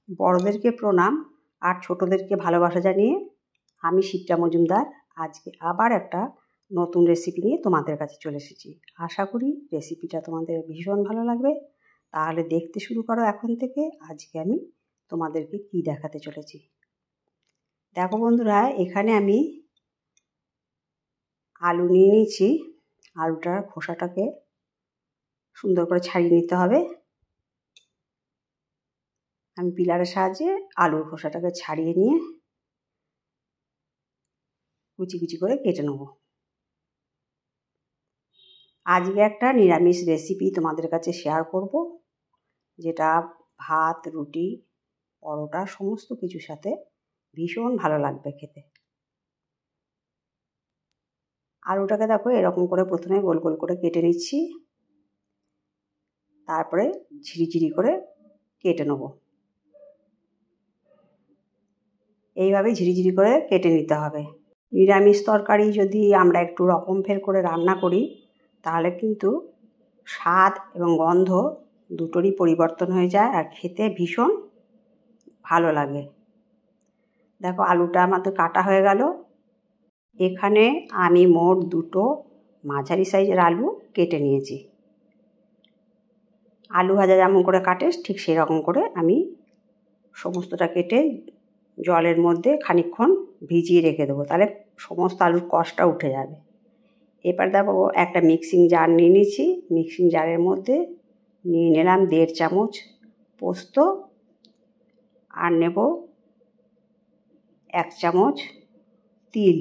বড়দেরকে প্রণাম আর ছোটদেরকে ভালোবাসা জানিয়ে আমি শিপ্রা মজুমদার আজকে আবার একটা নতুন রেসিপি নিয়ে তোমাদের কাছে চলে এসেছি। আশা করি রেসিপিটা তোমাদের ভীষণ ভালো লাগবে। তাহলে দেখতে শুরু করো এখন থেকে। আজকে আমি তোমাদেরকে কি দেখাতে চলেছি দেখো বন্ধুরা। এখানে আমি আলু নিয়ে নিয়েছি। আলুটার খোসাটাকে সুন্দর করে ছাড়িয়ে নিতে হবে। আমি পিলারের সাহায্যে আলুর খোসাটাকে ছাড়িয়ে নিয়ে কুচি কুচি করে কেটে নেব। আজকে একটা নিরামিষ রেসিপি তোমাদের কাছে শেয়ার করব, যেটা ভাত, রুটি, পরোটা সমস্ত কিছুর সাথে ভীষণ ভালো লাগবে খেতে। আলুটাকে দেখো এরকম করে প্রথমে গোল গোল করে কেটে নিচ্ছি, তারপরে ঝিরিঝিরি করে কেটে নেব। এইভাবে ঝিরিঝিরি করে কেটে নিতে হবে। নিরামিষ তরকারি যদি আমরা একটু রকম ফের করে রান্না করি তাহলে কিন্তু স্বাদ এবং গন্ধ দুটোরই পরিবর্তন হয়ে যায় আর খেতে ভীষণ ভালো লাগে। দেখো আলুটা আমাদের কাটা হয়ে গেল। এখানে আমি মোট দুটো মাঝারি সাইজের আলু কেটে নিয়েছি। আলু ভাজা যেমন করে কাটে ঠিক সেরকম করে আমি সমস্তটা কেটে জলের মধ্যে খানিকক্ষণ ভিজিয়ে রেখে দেবো, তাহলে সমস্ত আলুর কষটা উঠে যাবে। এবার দেখো একটা মিক্সিং জার নিয়ে নিয়েছি। মিক্সিং জারের মধ্যে নিয়ে নিলাম 1.5 চামচ পোস্ত আর নেব 1 চামচ তিল।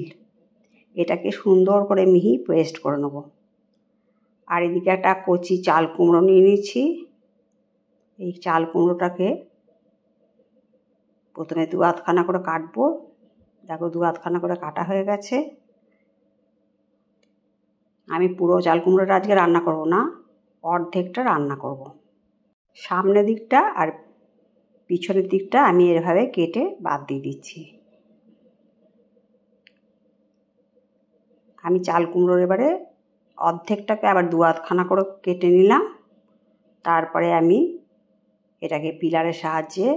এটাকে সুন্দর করে মিহি পেস্ট করে নেব। আর এদিকে একটা কচি চাল কুমড়ো নিয়ে নিয়েছি। এই চাল কুমড়োটাকে প্রথমে 2 আধখানা করে কাটবো। দেখো 2 আধখানা করে কাটা হয়ে গেছে। আমি পুরো চাল কুমড়োটা আজকে রান্না করব না, অর্ধেকটা রান্না করব। সামনের দিকটা আর পিছনের দিকটা আমি এভাবে কেটে বাদ দিয়ে দিচ্ছি। আমি চাল কুমড়োর এবারে অর্ধেকটাকে আবার 2 আধখানা করে কেটে নিলাম। তারপরে আমি এটাকে পিলারের সাহায্যে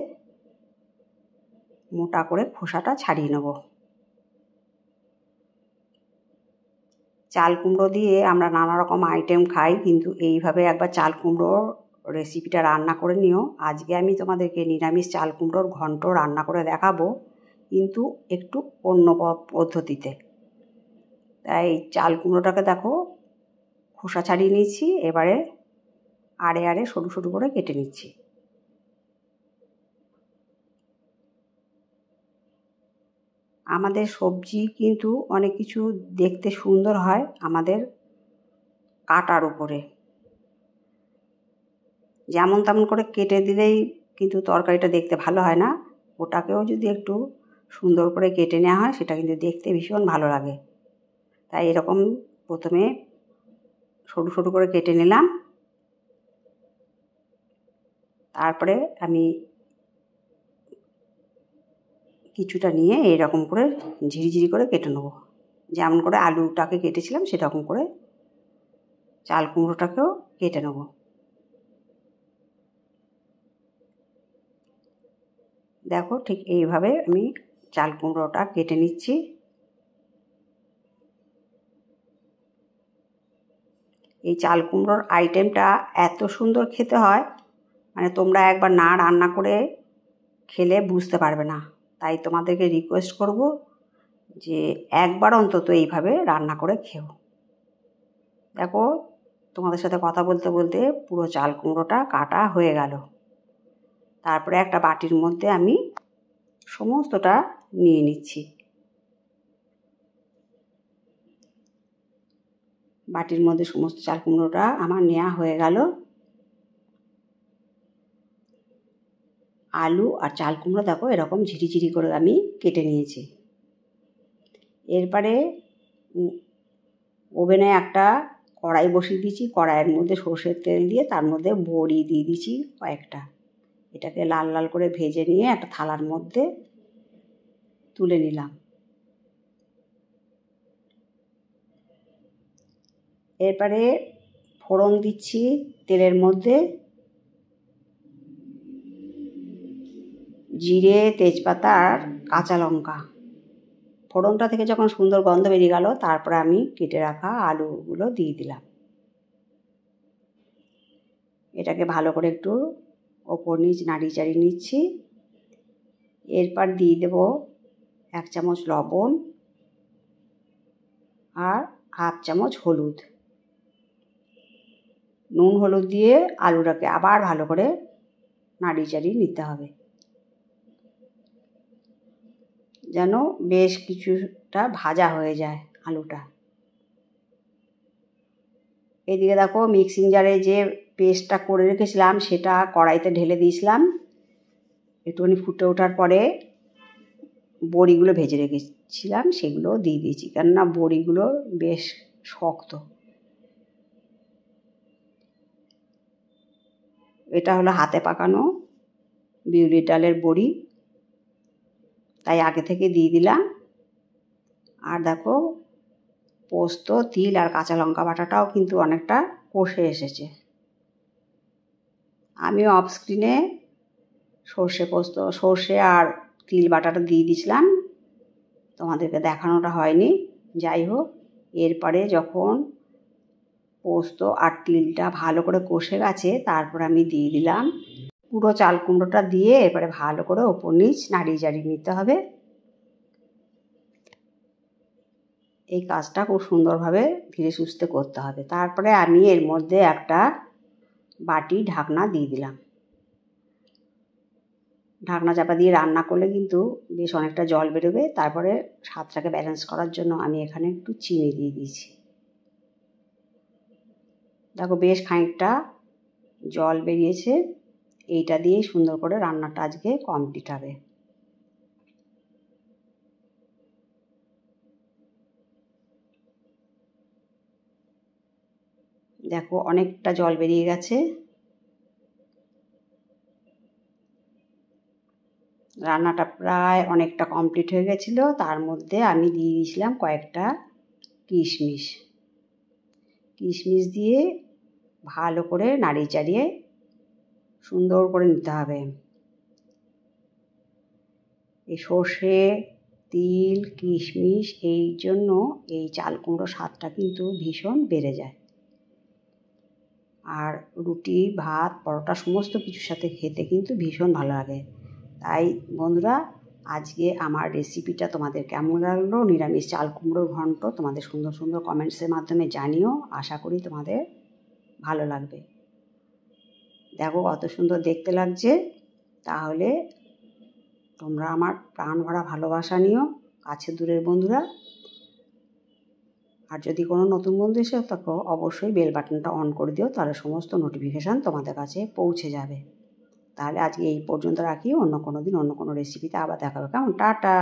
মোটা করে খোসাটা ছাড়িয়ে নেব। চাল কুমড়ো দিয়ে আমরা নানা রকম আইটেম খাই, কিন্তু এইভাবে একবার চাল কুমড়োর রেসিপিটা রান্না করে নিও। আজকে আমি তোমাদেরকে নিরামিষ চাল কুমড়োর ঘন্ট রান্না করে দেখাবো, কিন্তু একটু অন্য পদ্ধতিতে। তাই চাল কুমড়োটাকে দেখো খোসা ছাড়িয়ে নিয়েছি। এবারে আড়ে আড়ে সরু সরু করে কেটে নিচ্ছি। আমাদের সবজি কিন্তু অনেক কিছু দেখতে সুন্দর হয় আমাদের কাটার উপরে। যেমন তেমন করে কেটে দিলেই কিন্তু তরকারিটা দেখতে ভালো হয় না। ওটাকেও যদি একটু সুন্দর করে কেটে নেওয়া হয় সেটা কিন্তু দেখতে ভীষণ ভালো লাগে। তাই এরকম প্রথমে সরু সরু করে কেটে নিলাম। তারপরে আমি কিছুটা নিয়ে এরকম করে ঝিরিঝিরি করে কেটে নেব। যেমন করে আলুটাকে কেটেছিলাম সেরকম করে চাল কুমড়োটাকেও কেটে নেব। দেখো ঠিক এইভাবে আমি চাল কুমড়োটা কেটে নিচ্ছি। এই চাল কুমড়োর আইটেমটা এত সুন্দর খেতে হয়, মানে তোমরা একবার না রান্না করে খেলে বুঝতে পারবে না। তাই তোমাদেরকে রিকোয়েস্ট করব যে একবার অন্তত এইভাবে রান্না করে খেও। দেখো তোমাদের সাথে কথা বলতে বলতে পুরো চাল কুমড়োটা কাটা হয়ে গেল। তারপরে একটা বাটির মধ্যে আমি সমস্তটা নিয়ে নিচ্ছি। বাটির মধ্যে সমস্ত চাল কুমড়োটা আমার নেওয়া হয়ে গেল। আলু আর চাল কুমড়ো দেখো এরকম ঝিরিঝিরি করে আমি কেটে নিয়েছি। এরপরে ওভেনে একটা কড়াই বসিয়ে দিয়েছি। কড়াইয়ের মধ্যে সর্ষের তেল দিয়ে তার মধ্যে বড়ি দিয়ে দিয়েছি কয়েকটা। এটাকে লাল লাল করে ভেজে নিয়ে একটা থালার মধ্যে তুলে নিলাম। এরপরে ফোড়ন দিচ্ছি তেলের মধ্যে। জিরে, তেজপাতা আর কাঁচা লঙ্কা। ফোড়নটা থেকে যখন সুন্দর গন্ধ বেরিয়ে গেল, তারপরে আমি কেটে রাখা আলুগুলো দিয়ে দিলাম। এটাকে ভালো করে একটু ওপর নিচ নাড়িয়ে চাড়িয়ে নিচ্ছি। এরপর দিয়ে দেব 1 চামচ লবণ আর 1/2 চামচ হলুদ। নুন হলুদ দিয়ে আলুটাকে আবার ভালো করে নাড়িয়ে চাড়িয়ে নিতে হবে, যেন বেশ কিছুটা ভাজা হয়ে যায় আলুটা। এদিকে দেখো মিক্সিং জারে যে পেস্টটা করে রেখেছিলাম সেটা কড়াইতে ঢেলে দিয়েছিলাম। একটুখানি ফুটে ওঠার পরে বড়িগুলো ভেজে রেখেছিলাম সেগুলো দিয়ে দিয়েছি, কেননা বড়িগুলো বেশ শক্ত। এটা হলো হাতে পাকানো বিউলির ডালের বড়ি, তাই আগে থেকে দিয়ে দিলাম। আর দেখো পোস্ত, তিল আর কাঁচা লঙ্কা বাটাটাও কিন্তু অনেকটা কষে এসেছে। আমি অফ স্ক্রিনে সর্ষে আর তিল বাটাটা দিয়ে দিয়েছিলাম, তোমাদেরকে দেখানোটা হয়নি। যাই হোক, এরপরে যখন পোস্ত আর তিলটা ভালো করে কষে গেছে, তারপর আমি দিয়ে দিলাম পুরো চাল কুমড়োটা দিয়ে এবারে ভালো করে ওপর নিচ নাড়িয়ে চাড়িয়ে নিতে হবে। এই কাজটা খুব সুন্দরভাবে ধীরে সুস্থে করতে হবে। তারপরে আমি এর মধ্যে একটা বাটি ঢাকনা দিয়ে দিলাম। ঢাকনা চাপা দিয়ে রান্না করলে কিন্তু বেশ অনেকটা জল বেরোবে। তারপরে স্বাদটাকে ব্যালেন্স করার জন্য আমি এখানে একটু চিনি দিয়ে দিয়েছি। দেখো বেশ খানিকটা জল বেরিয়েছে। এইটা দিয়েই সুন্দর করে রান্নাটা আজকে কমপ্লিট হবে। দেখো অনেকটা জল বেরিয়ে গেছে। রান্নাটা প্রায় অনেকটা কমপ্লিট হয়ে গেছিলো। তার মধ্যে আমি দিয়ে দিয়েছিলাম কয়েকটা কিশমিশ। কিশমিশ দিয়ে ভালো করে নাড়িয়ে চাড়িয়ে সুন্দর করে নিতে হবে। এই সর্ষে, তিল, কিশমিশ এই জন্য এই চাল কুমড়োর স্বাদটা কিন্তু ভীষণ বেড়ে যায়। আর রুটি, ভাত, পরোটা সমস্ত কিছুর সাথে খেতে কিন্তু ভীষণ ভালো লাগে। তাই বন্ধুরা, আজকে আমার রেসিপিটা তোমাদের কেমন লাগলো, নিরামিষ চাল কুমড়োর ঘন্ট, তোমাদের সুন্দর সুন্দর কমেন্টসের মাধ্যমে জানিও। আশা করি তোমাদের ভালো লাগবে। দেখো কত সুন্দর দেখতে লাগছে। তাহলে তোমরা আমার প্রাণ ভরা ভালোবাসা নিও, কাছে দূরের বন্ধুরা। আর যদি কোনো নতুন বন্ধু এসে থাকো, অবশ্যই বেল বাটনটা অন করে দিও, তাহলে সমস্ত নোটিফিকেশান তোমাদের কাছে পৌঁছে যাবে। তাহলে আজকে এই পর্যন্ত রাখি। অন্য কোনো দিন অন্য কোনো রেসিপিতে আবার দেখা হবে। কেমন? টাটা।